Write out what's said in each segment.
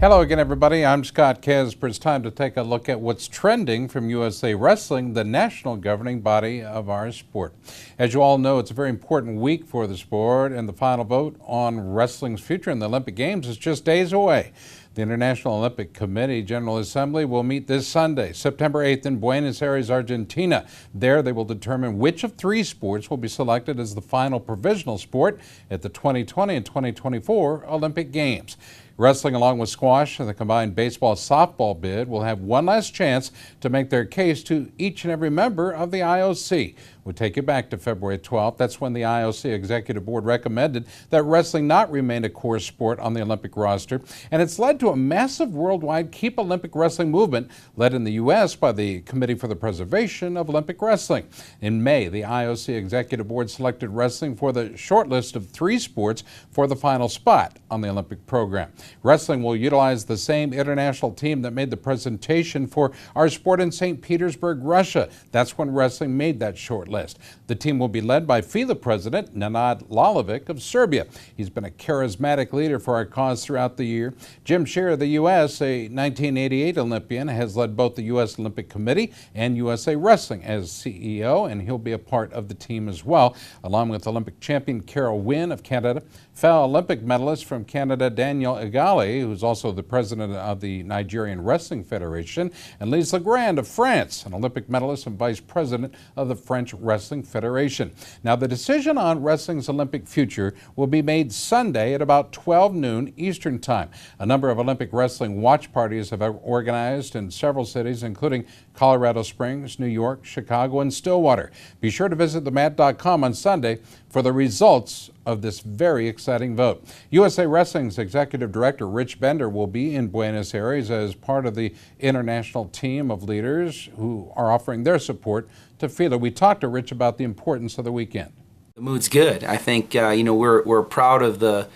Hello again, everybody. I'm Scott Casper. It's time to take a look at what's trending from USA Wrestling, the national governing body of our sport. As you all know, it's a very important week for the sport, and the final vote on wrestling's future in the Olympic Games is just days away. The International Olympic Committee General Assembly will meet this Sunday, September 8th in Buenos Aires, Argentina. There they will determine which of three sports will be selected as the final provisional sport at the 2020 and 2024 Olympic Games. Wrestling, along with squash and the combined baseball-softball bid, will have one last chance to make their case to each and every member of the IOC. We'll take you back to February 12th. That's when the IOC Executive Board recommended that wrestling not remain a core sport on the Olympic roster, and it's led to a massive worldwide Keep Olympic Wrestling movement led in the U.S. by the Committee for the Preservation of Olympic Wrestling. In May, the IOC Executive Board selected wrestling for the short list of three sports for the final spot on the Olympic program. Wrestling will utilize the same international team that made the presentation for our sport in St. Petersburg, Russia. That's when wrestling made that short list. The team will be led by FILA President Nenad Lalovic of Serbia. He's been a charismatic leader for our cause throughout the year. Jim Shearer of the U.S., a 1988 Olympian, has led both the U.S. Olympic Committee and USA Wrestling as CEO, and he'll be a part of the team as well, along with Olympic champion Carol Wynn of Canada, fellow Olympic medalist from Canada Daniel Egali, who's also the president of the Nigerian Wrestling Federation, and Lise Legrand of France, an Olympic medalist and vice president of the French Wrestling Federation. Now, the decision on wrestling's Olympic future will be made Sunday at about 12 noon Eastern Time. A number of Olympic wrestling watch parties have organized in several cities, including Colorado Springs, New York, Chicago, and Stillwater. Be sure to visit themat.com on Sunday for the results of this very exciting vote. USA Wrestling's Executive Director Rich Bender will be in Buenos Aires as part of the international team of leaders who are offering their support to FILA. We talked to Rich about the importance of the weekend. The mood's good. I think we're proud of the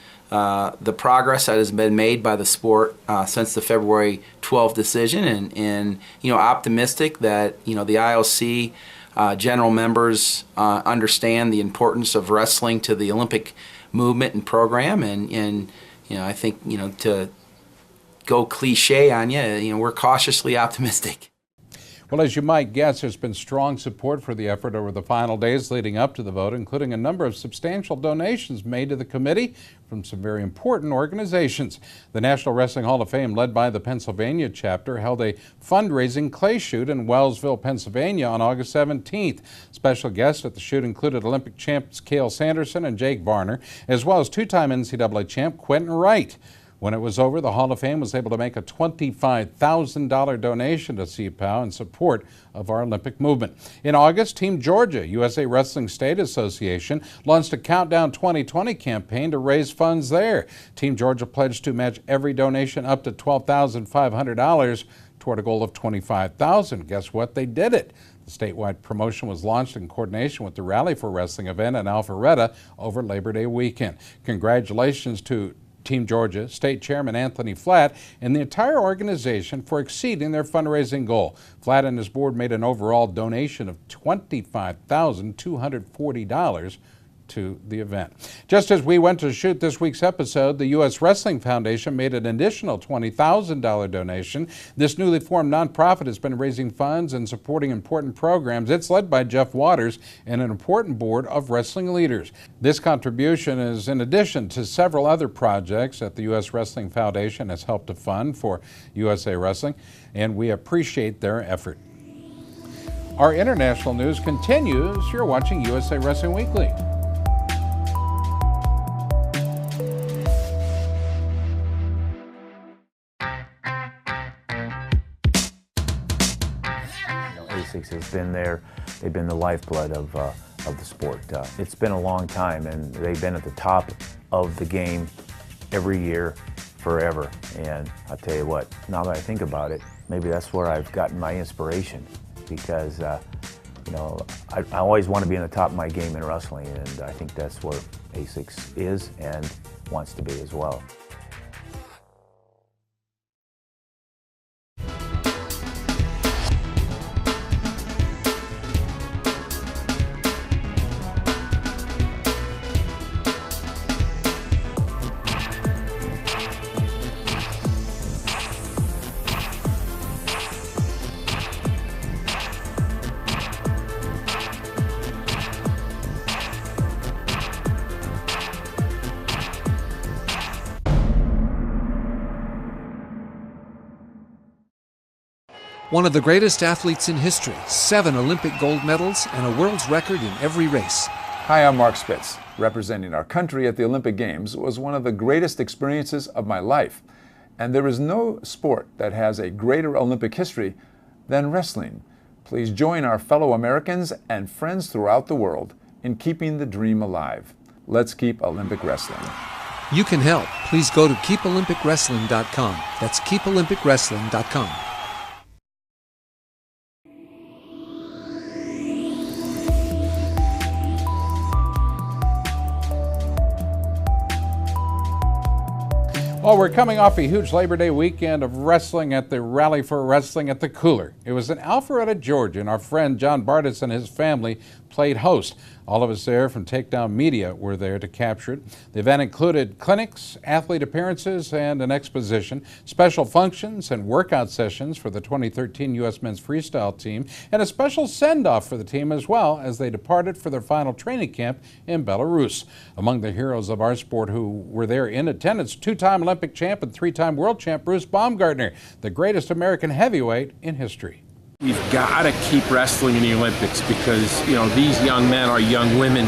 progress that has been made by the sport since the February 12th decision, and optimistic that the IOC general members understand the importance of wrestling to the Olympic movement and program, and I think to go cliche on you, we're cautiously optimistic. Well, as you might guess, there's been strong support for the effort over the final days leading up to the vote, including a number of substantial donations made to the committee from some very important organizations. The National Wrestling Hall of Fame, led by the Pennsylvania chapter, held a fundraising clay shoot in Wellsville, Pennsylvania on August 17th. Special guests at the shoot included Olympic champs Cale Sanderson and Jake Varner, as well as two-time NCAA champ Quentin Wright. When it was over, the Hall of Fame was able to make a $25,000 donation to CPOW in support of our Olympic movement. In August, Team Georgia, USA Wrestling State Association, launched a Countdown 2020 campaign to raise funds there. Team Georgia pledged to match every donation up to $12,500 toward a goal of $25,000. Guess what? They did it. The statewide promotion was launched in coordination with the Rally for Wrestling event in Alpharetta over Labor Day weekend. Congratulations to Team Georgia, State Chairman Anthony Flatt, and the entire organization for exceeding their fundraising goal. Flatt and his board made an overall donation of $25,240 to the event. Just as we went to shoot this week's episode, the U.S. Wrestling Foundation made an additional $20,000 donation. This newly formed nonprofit has been raising funds and supporting important programs. It's led by Jeff Waters and an important board of wrestling leaders. This contribution is in addition to several other projects that the U.S. Wrestling Foundation has helped to fund for USA Wrestling, and we appreciate their effort. Our international news continues. You're watching USA Wrestling Weekly. ASICS has been there. They've been the lifeblood of the sport. It's been a long time, and they've been at the top of the game every year, forever. And I'll tell you what, now that I think about it, maybe that's where I've gotten my inspiration, because I always want to be in the top of my game in wrestling, and I think that's where ASICS is and wants to be as well. One of the greatest athletes in history, 7 Olympic gold medals and a world's record in every race. Hi, I'm Mark Spitz. Representing our country at the Olympic Games was one of the greatest experiences of my life. And there is no sport that has a greater Olympic history than wrestling. Please join our fellow Americans and friends throughout the world in keeping the dream alive. Let's keep Olympic wrestling. You can help. Please go to keepolympicwrestling.com. That's keepolympicwrestling.com. Well, we're coming off a huge Labor Day weekend of wrestling at the Rally for Wrestling at the Cooler. It was in Alpharetta, Georgia, and our friend John Bardis and his family played host. All of us there from Takedown Media were there to capture it. The event included clinics, athlete appearances, and an exposition, special functions and workout sessions for the 2013 U.S. Men's Freestyle team, and a special send-off for the team as well as they departed for their final training camp in Belarus. Among the heroes of our sport who were there in attendance, 2-time Olympic champ and 3-time world champ Bruce Baumgartner, the greatest American heavyweight in history. We've got to keep wrestling in the Olympics because, these young men or young women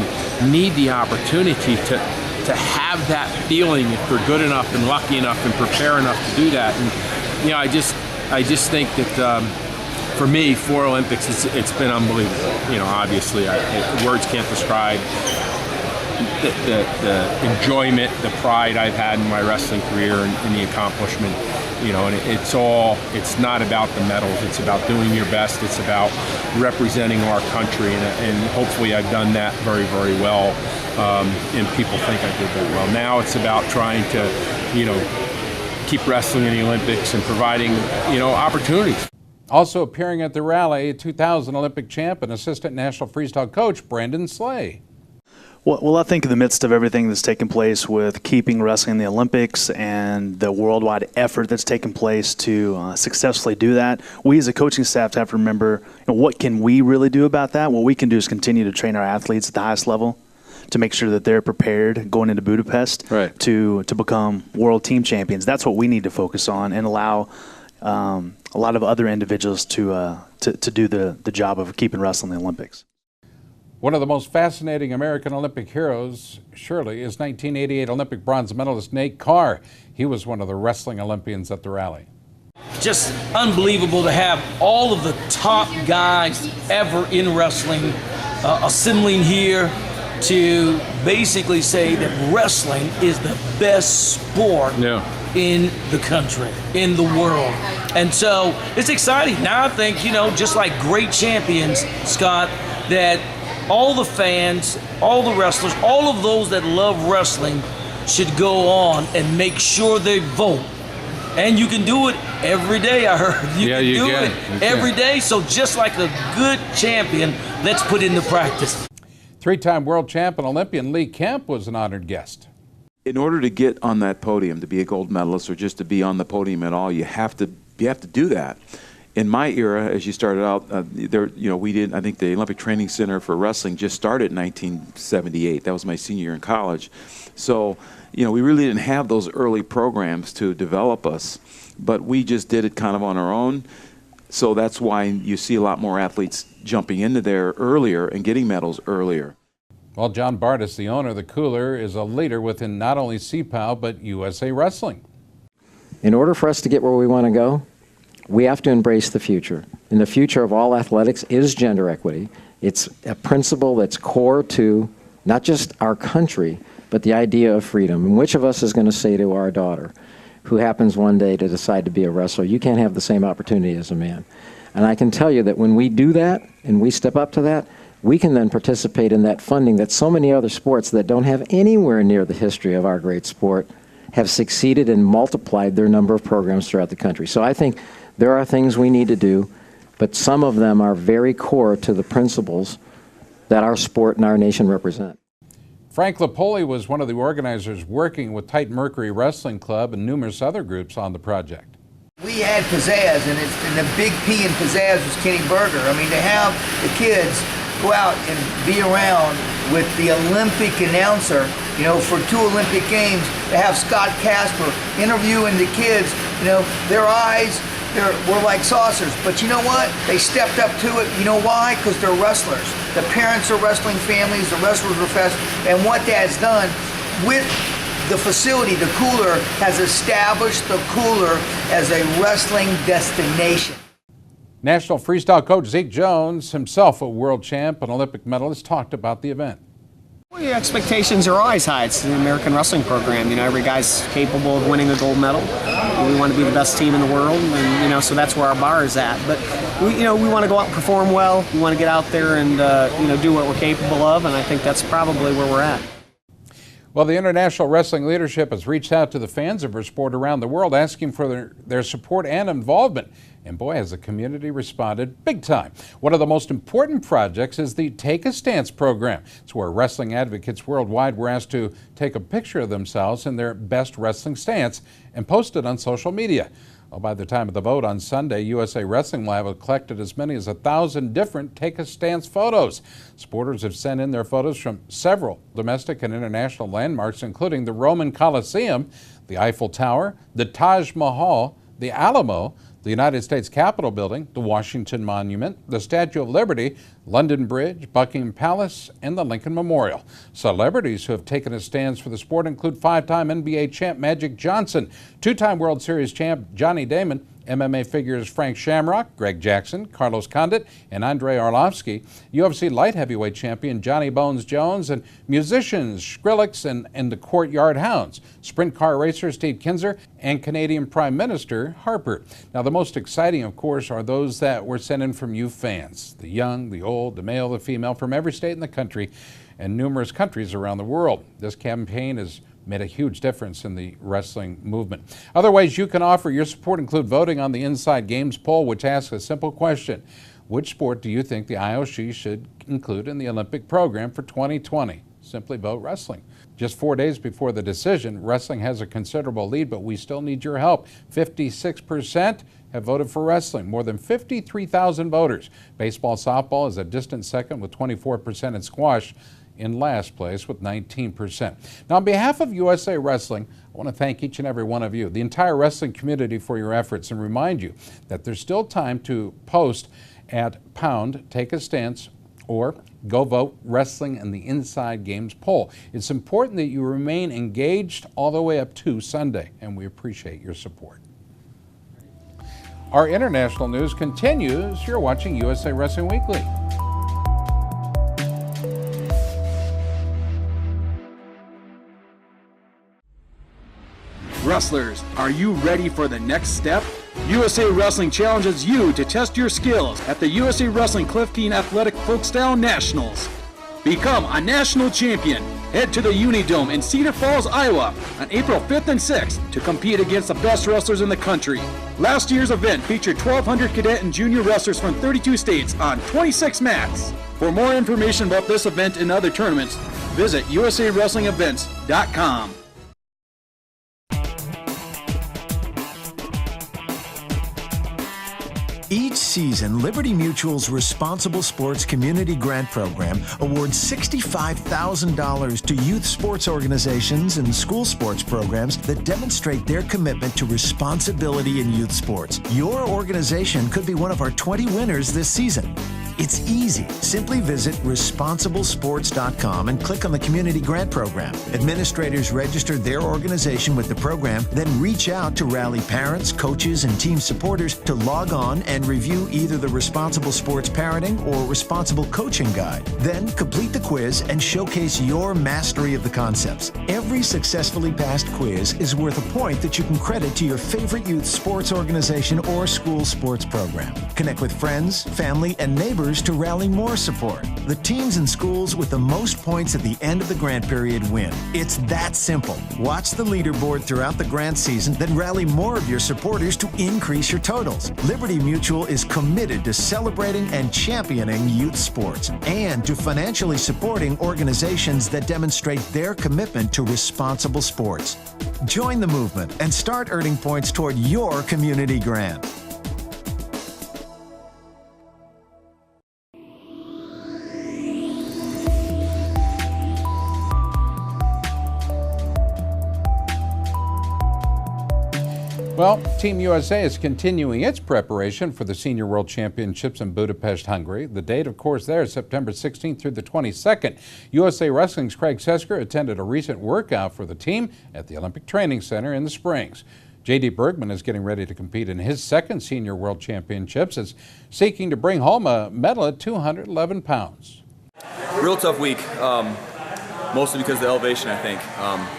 need the opportunity to have that feeling if they're good enough and lucky enough and prepare enough to do that. And, I just think that for me, 4 Olympics, it's been unbelievable. Obviously, words can't describe the enjoyment, the pride I've had in my wrestling career and the accomplishment. And it's not about the medals, it's about doing your best, it's about representing our country, and hopefully I've done that very, very well, and people think I did that well. Now it's about trying to, keep wrestling in the Olympics and providing, opportunities. Also appearing at the rally, 2000 Olympic champ and assistant national freestyle coach Brandon Slay. Well, I think in the midst of everything that's taken place with keeping wrestling in the Olympics and the worldwide effort that's taken place to successfully do that, we as a coaching staff have to remember, what can we really do about that? What we can do is continue to train our athletes at the highest level to make sure that they're prepared going into Budapest to become world team champions. That's what we need to focus on and allow a lot of other individuals to do the job of keeping wrestling in the Olympics. One of the most fascinating American Olympic heroes, surely, is 1988 Olympic bronze medalist Nate Carr. He was one of the wrestling Olympians at the rally. Just unbelievable to have all of the top guys ever in wrestling assembling here to basically say that wrestling is the best sport in the country, in the world. And so it's exciting. Now I think, just like great champions, Scott, that all the fans, all the wrestlers, all of those that love wrestling should go on and make sure they vote. And you can do it every day, I heard. You can every day. So just like a good champion, let's put into practice. 3-time world champ and Olympian Lee Kemp was an honored guest. In order to get on that podium, to be a gold medalist or just to be on the podium at all, you have to do that. In my era, as you started out, we didn't. I think the Olympic Training Center for Wrestling just started in 1978. That was my senior year in college. So, we really didn't have those early programs to develop us, but we just did it kind of on our own. So that's why you see a lot more athletes jumping into there earlier and getting medals earlier. Well, John Bardis, the owner of the Cooler, is a leader within not only CPOW, but USA Wrestling. In order for us to get where we want to go, we have to embrace the future. And the future of all athletics is gender equity. It's a principle that's core to not just our country, but the idea of freedom. And which of us is going to say to our daughter, who happens one day to decide to be a wrestler, you can't have the same opportunity as a man? And I can tell you that when we do that and we step up to that, we can then participate in that funding that so many other sports that don't have anywhere near the history of our great sport have succeeded and multiplied their number of programs throughout the country. So I think there are things we need to do, but some of them are very core to the principles that our sport and our nation represent. Frank Lipoli was one of the organizers working with Titan Mercury Wrestling Club and numerous other groups on the project. We had pizzazz, and the big P in pizzazz was Kenny Berger. I mean, to have the kids go out and be around with the Olympic announcer, for 2 Olympic Games, to have Scott Casper interviewing the kids, their eyes we're like saucers. But you know what? They stepped up to it. You know why? Because they're wrestlers. The parents are wrestling families. The wrestlers are fast. And what Dad's done with the facility, the cooler, has established the cooler as a wrestling destination. National freestyle coach Zeke Jones, himself a world champ and Olympic medalist, talked about the event. Well, your expectations are always high. It's the American wrestling program. You know, every guy's capable of winning a gold medal. We want to be the best team in the world, and, you know, so that's where our bar is at. But, we want to go out and perform well. We want to get out there and, do what we're capable of, and I think that's probably where we're at. Well, the international wrestling leadership has reached out to the fans of our sport around the world, asking for their support and involvement. And boy, has the community responded big time. One of the most important projects is the Take a Stance program. It's where wrestling advocates worldwide were asked to take a picture of themselves in their best wrestling stance and post it on social media. Well, by the time of the vote on Sunday, USA Wrestling will have collected as many as 1,000 different Take a Stance photos. Supporters have sent in their photos from several domestic and international landmarks, including the Roman Colosseum, the Eiffel Tower, the Taj Mahal, the Alamo, the United States Capitol Building, the Washington Monument, the Statue of Liberty, London Bridge, Buckingham Palace, and the Lincoln Memorial. Celebrities who have taken a stance for the sport include five-time NBA champ Magic Johnson, two-time World Series champ Johnny Damon, MMA figures Frank Shamrock, Greg Jackson, Carlos Condit, and Andrei Arlovsky, UFC light heavyweight champion Johnny Bones Jones, and musicians Skrillex and the Courtyard Hounds, sprint car racer Steve Kinzer, and Canadian Prime Minister Harper. Now, the most exciting, of course, are those that were sent in from you fans, the young, the old, the male, the female, from every state in the country and numerous countries around the world. This campaign has made a huge difference in the wrestling movement. Other ways you can offer your support include voting on the Inside Games poll, which asks a simple question: which sport do you think the IOC should include in the Olympic program for 2020? Simply vote wrestling. Just 4 days before the decision, wrestling has a considerable lead, but we still need your help. 56% have voted for wrestling, more than 53,000 voters. Baseball, softball is a distant second with 24%, and squash in last place with 19%. Now, on behalf of USA Wrestling, I want to thank each and every one of you, the entire wrestling community, for your efforts, and remind you that there's still time to post at #Take a Stance or go vote wrestling in the Inside Games poll. It's important that you remain engaged all the way up to Sunday, and we appreciate your support. Our international news continues. You're watching USA Wrestling Weekly. Wrestlers, are you ready for the next step? USA Wrestling challenges you to test your skills at the USA Wrestling Cliff Keen Athletic Folkstyle Nationals. Become a national champion. Head to the Unidome in Cedar Falls, Iowa on April 5th and 6th to compete against the best wrestlers in the country. Last year's event featured 1,200 cadet and junior wrestlers from 32 states on 26 mats. For more information about this event and other tournaments, visit usawrestlingevents.com. Each season, Liberty Mutual's Responsible Sports Community Grant Program awards $65,000 to youth sports organizations and school sports programs that demonstrate their commitment to responsibility in youth sports. Your organization could be one of our 20 winners this season. It's easy. Simply visit responsiblesports.com and click on the Community Grant Program. Administrators register their organization with the program, then reach out to rally parents, coaches, and team supporters to log on and review either the Responsible Sports Parenting or Responsible Coaching Guide. Then complete the quiz and showcase your mastery of the concepts. Every successfully passed quiz is worth a point that you can credit to your favorite youth sports organization or school sports program. Connect with friends, family, and neighbors to rally more support. The teams and schools with the most points at the end of the grant period win. It's that simple. Watch the leaderboard throughout the grant season, then rally more of your supporters to increase your totals. Liberty Mutual is committed to celebrating and championing youth sports and to financially supporting organizations that demonstrate their commitment to responsible sports. Join the movement and start earning points toward your community grant. Well, Team USA is continuing its preparation for the Senior World Championships in Budapest, Hungary. The date, of course, there is September 16th through the 22nd. USA Wrestling's Craig Sesker attended a recent workout for the team at the Olympic Training Center in the Springs. J.D. Bergman is getting ready to compete in his second Senior World Championships, is seeking to bring home a medal at 211 pounds. Real tough week, mostly because of the elevation, I think.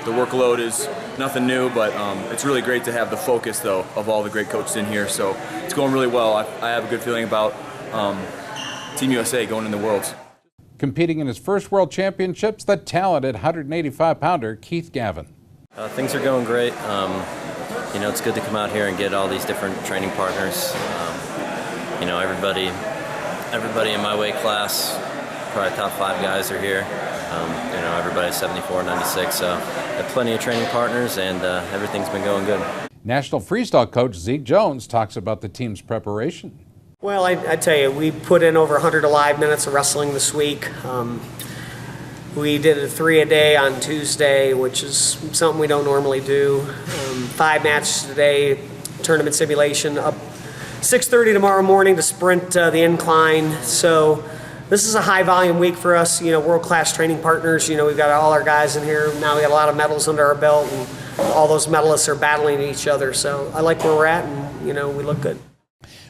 The workload is nothing new, but it's really great to have the focus, though, of all the great coaches in here. So it's going really well. I have a good feeling about Team USA going in the Worlds. Competing in his first World Championships, the talented 185-pounder Keith Gavin. Things are going great. You know, it's good to come out here and get all these different training partners. You know, everybody in my weight class, probably top 5 guys are here. You know, everybody's 74, 96, so I have plenty of training partners, and everything's been going good. National freestyle coach Zeke Jones talks about the team's preparation. Well, I tell you, we put in over 100 live minutes of wrestling this week. We did a 3 a day on Tuesday, which is something we don't normally do. 5 matches today, tournament simulation, up 6:30 tomorrow morning to sprint the incline. So this is a high volume week for us, you know, world-class training partners. You know, we've got all our guys in here. Now we got a lot of medals under our belt, and all those medalists are battling each other. So I like where we're at, and, you know, we look good.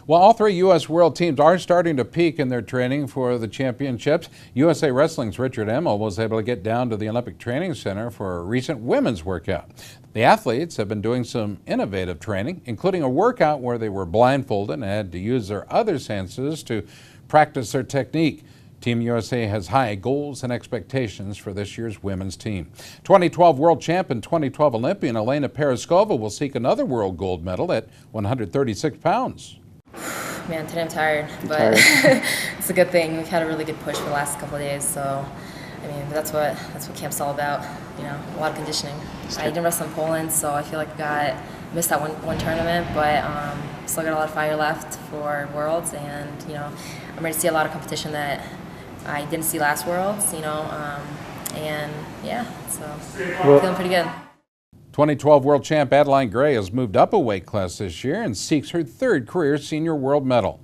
Well, all 3 U.S. World teams are starting to peak in their training for the championships. USA Wrestling's Richard Emmel was able to get down to the Olympic Training Center for a recent women's workout. The athletes have been doing some innovative training, including a workout where they were blindfolded and had to use their other senses to practice their technique. Team USA has high goals and expectations for this year's women's team. 2012 world champ and 2012 Olympian Elena Peroskova will seek another world gold medal at 136 pounds. Man, today I'm tired, but it's a good thing. We've had a really good push for the last couple of days, so I mean that's what camp's all about. You know, a lot of conditioning. I didn't wrestle in Poland, so I feel like I missed that one tournament, but still got a lot of fire left for Worlds, and you know, I'm ready to see a lot of competition that I didn't see last Worlds. You know, and yeah, so feeling pretty good. 2012 world champ Adeline Gray has moved up a weight class this year and seeks her 3rd career senior world medal.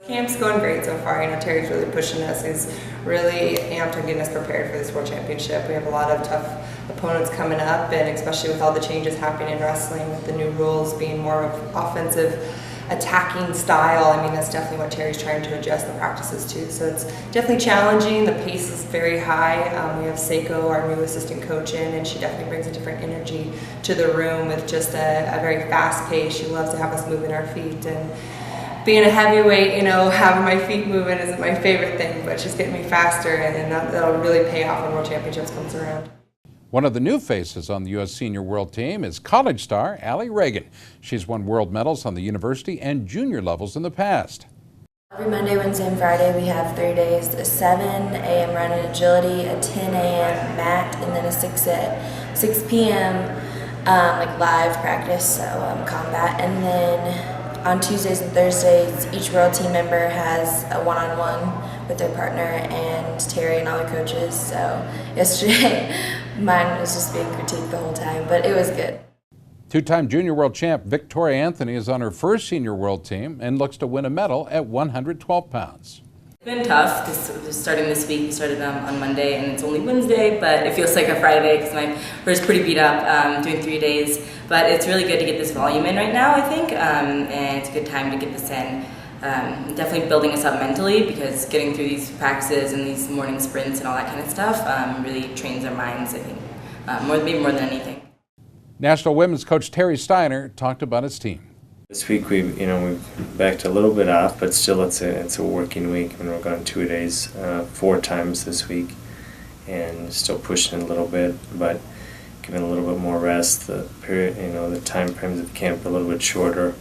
Camp's going great so far. You know, Terry's really pushing us. He's really amped on getting us prepared for this World Championship. We have a lot of tough opponents coming up, and especially with all the changes happening in wrestling, with the new rules being more of offensive attacking style. I mean, that's definitely what Terry's trying to adjust the practices to. So it's definitely challenging. The pace is very high. We have Seiko, our new assistant coach, in, and she definitely brings a different energy to the room with just a very fast pace. She loves to have us moving our feet, and being a heavyweight, you know, having my feet moving isn't my favorite thing, but she's getting me faster, and that'll really pay off when World Championships comes around. One of the new faces on the U.S. senior world team is college star Allie Reagan. She's won world medals on the university and junior levels in the past. Every Monday, Wednesday, and Friday we have 3 days, a 7 a.m. run and agility, a 10 a.m. mat, and then a 6 p.m. Like live practice, so combat. And then on Tuesdays and Thursdays, each world team member has a one-on-one with their partner and Terry and all the coaches. So yesterday, mine was just being critiqued the whole time, but it was good. 2-time junior world champ Victoria Anthony is on her first senior world team and looks to win a medal at 112 pounds. It's been tough because starting this week, we started on Monday and it's only Wednesday, but it feels like a Friday because my wrist pretty beat up doing 3 days. But it's really good to get this volume in right now, I think, and it's a good time to get this in. Definitely building us up mentally because getting through these practices and these morning sprints and all that kind of stuff really trains our minds, I think, maybe more than anything. National women's coach Terry Steiner talked about his team. This week we've backed a little bit off, but still it's a working week. I mean, we're going 2 days, 4 times this week, and still pushing a little bit, but giving a little bit more rest. The period, the time frames of camp are a little bit shorter.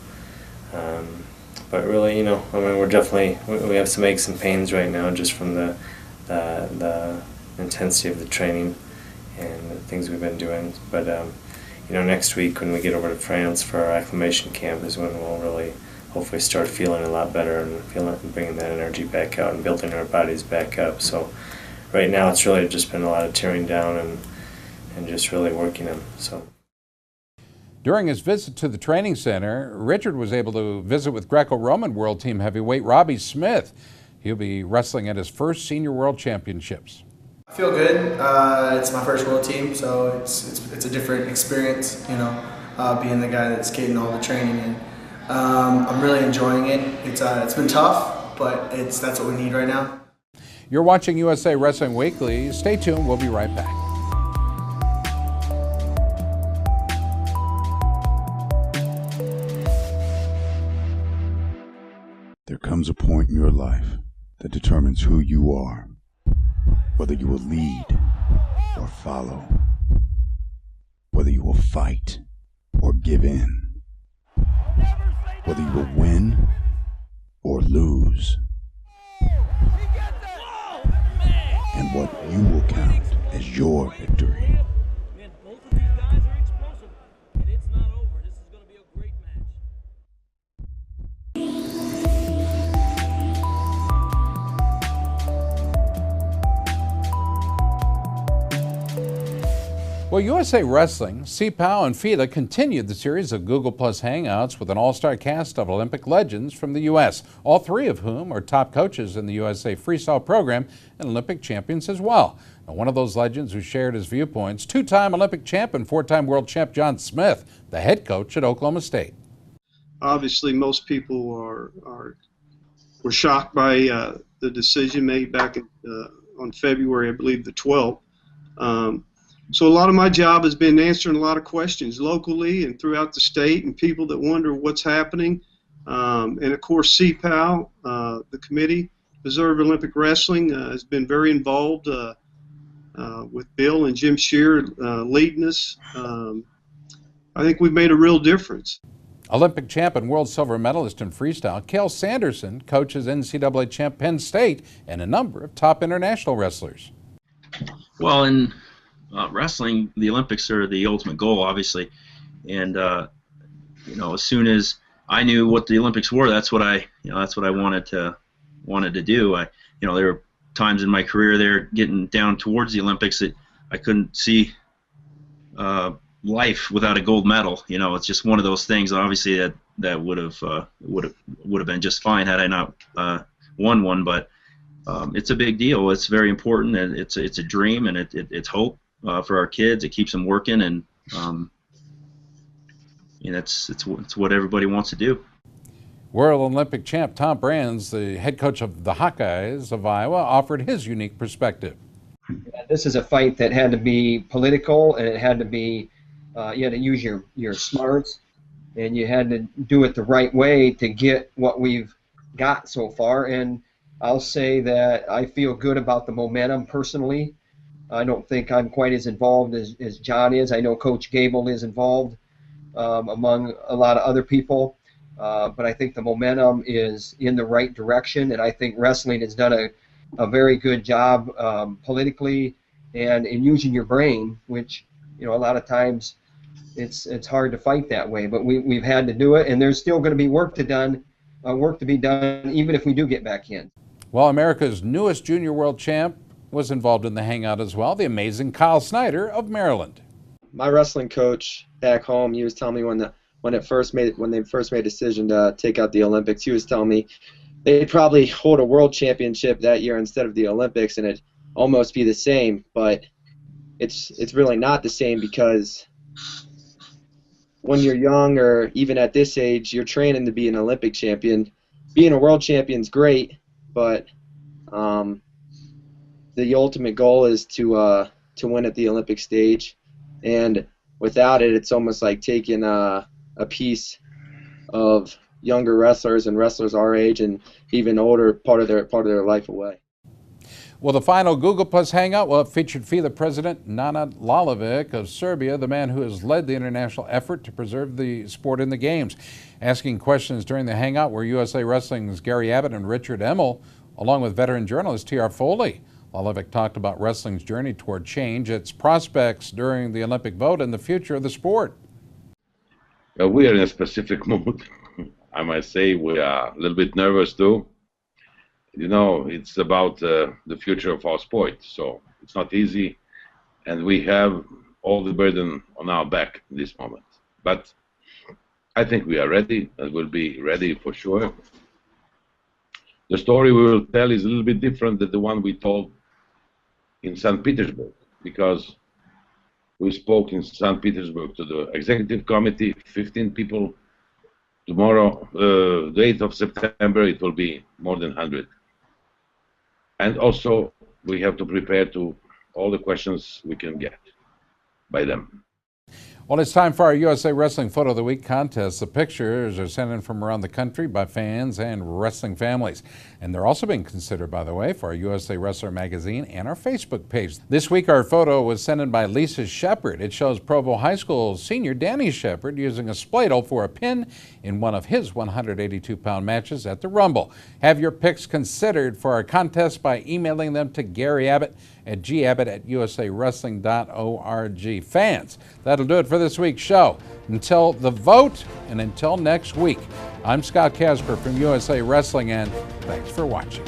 But really, I mean, we have some aches and pains right now just from the intensity of the training and the things we've been doing. But next week when we get over to France for our acclimation camp is when we'll really hopefully start feeling a lot better and bringing that energy back out and building our bodies back up. So right now it's really just been a lot of tearing down and just really working them. So. During his visit to the training center, Richard was able to visit with Greco-Roman World Team heavyweight Robbie Smith. He'll be wrestling at his first Senior World Championships. I feel good. It's my first World Team, so it's a different experience, you know, being the guy that's getting all the training in. I'm really enjoying it. It's been tough, but that's what we need right now. You're watching USA Wrestling Weekly. Stay tuned. We'll be right back. There comes a point in your life that determines who you are, whether you will lead or follow, whether you will fight or give in, whether you will win or lose, and what you will count as your victory. Well, USA Wrestling, CPOW, and FIDA continued the series of Google Plus Hangouts with an all-star cast of Olympic legends from the U.S., all three of whom are top coaches in the USA Freestyle program and Olympic champions as well. Now, one of those legends who shared his viewpoints, two-time Olympic champ and four-time world champ John Smith, the head coach at Oklahoma State. Obviously, most people were shocked by the decision made back on February, I believe, the 12th. So a lot of my job has been answering a lot of questions locally and throughout the state, and people that wonder what's happening. And of course, CPOW, the committee, Preserve Olympic Wrestling, has been very involved with Bill and Jim Shear leading us. I think we've made a real difference. Olympic champ and world silver medalist in freestyle, Cale Sanderson coaches NCAA champ Penn State and a number of top international wrestlers. Well, in wrestling, the Olympics are the ultimate goal, obviously, and you know, as soon as I knew what the Olympics were, that's what I wanted to do. There were times in my career there, getting down towards the Olympics, that I couldn't see life without a gold medal. You know, it's just one of those things. Obviously, that would have been just fine had I not won one, but it's a big deal. It's very important, and it's a dream, and it's hope for our kids. It keeps them working, and it's what everybody wants to do. World Olympic champ Tom Brands, the head coach of the Hawkeyes of Iowa, offered his unique perspective. This is a fight that had to be political, and it had to be you had to use your smarts, and you had to do it the right way to get what we've got so far. And I'll say that I feel good about the momentum personally. I don't think I'm quite as involved as John is. I know Coach Gable is involved among a lot of other people, but I think the momentum is in the right direction, and I think wrestling has done a very good job politically and in using your brain, which, you know, a lot of times it's hard to fight that way, but we've had to do it, and there's still going to be work to be done even if we do get back in. Well, America's newest junior world champ was involved in the hangout as well, the amazing Kyle Snyder of Maryland. My wrestling coach back home, he was telling me when they first made a decision to take out the Olympics, he was telling me they'd probably hold a world championship that year instead of the Olympics, and it'd almost be the same, but it's really not the same, because when you're young, or even at this age, you're training to be an Olympic champion. Being a world champion's great, but the ultimate goal is to win at the Olympic stage, and without it, it's almost like taking a piece of younger wrestlers and wrestlers our age and even older part of their life away. Well, the final Google Plus Hangout featured FIDA President Nana Lalovic of Serbia, the man who has led the international effort to preserve the sport in the Games. Asking questions during the Hangout were USA Wrestling's Gary Abbott and Richard Emmel, along with veteran journalist T.R. Foley. Lalovic talked about wrestling's journey toward change, its prospects during the Olympic vote, and the future of the sport. We are in a specific mood. I must say we are a little bit nervous too. You know, it's about the future of our sport, so it's not easy, and we have all the burden on our back in this moment. But I think we are ready, and we'll be ready for sure. The story we will tell is a little bit different than the one we told in St. Petersburg, because we spoke in St. Petersburg to the executive committee, 15 people. Tomorrow, the 8th of September, it will be more than 100. And also, we have to prepare to all the questions we can get by them. Well, it's time for our USA Wrestling Photo of the Week contest. The pictures are sent in from around the country by fans and wrestling families. And they're also being considered, by the way, for our USA Wrestler magazine and our Facebook page. This week, our photo was sent in by Lisa Shepard. It shows Provo High School senior Danny Shepard using a spladle for a pin in one of his 182-pound matches at the Rumble. Have your picks considered for our contest by emailing them to Gary Abbott at gabbott@usawrestling.org. Fans, that'll do it for this week's show. Until the vote and until next week, I'm Scott Casper from USA Wrestling, and thanks for watching.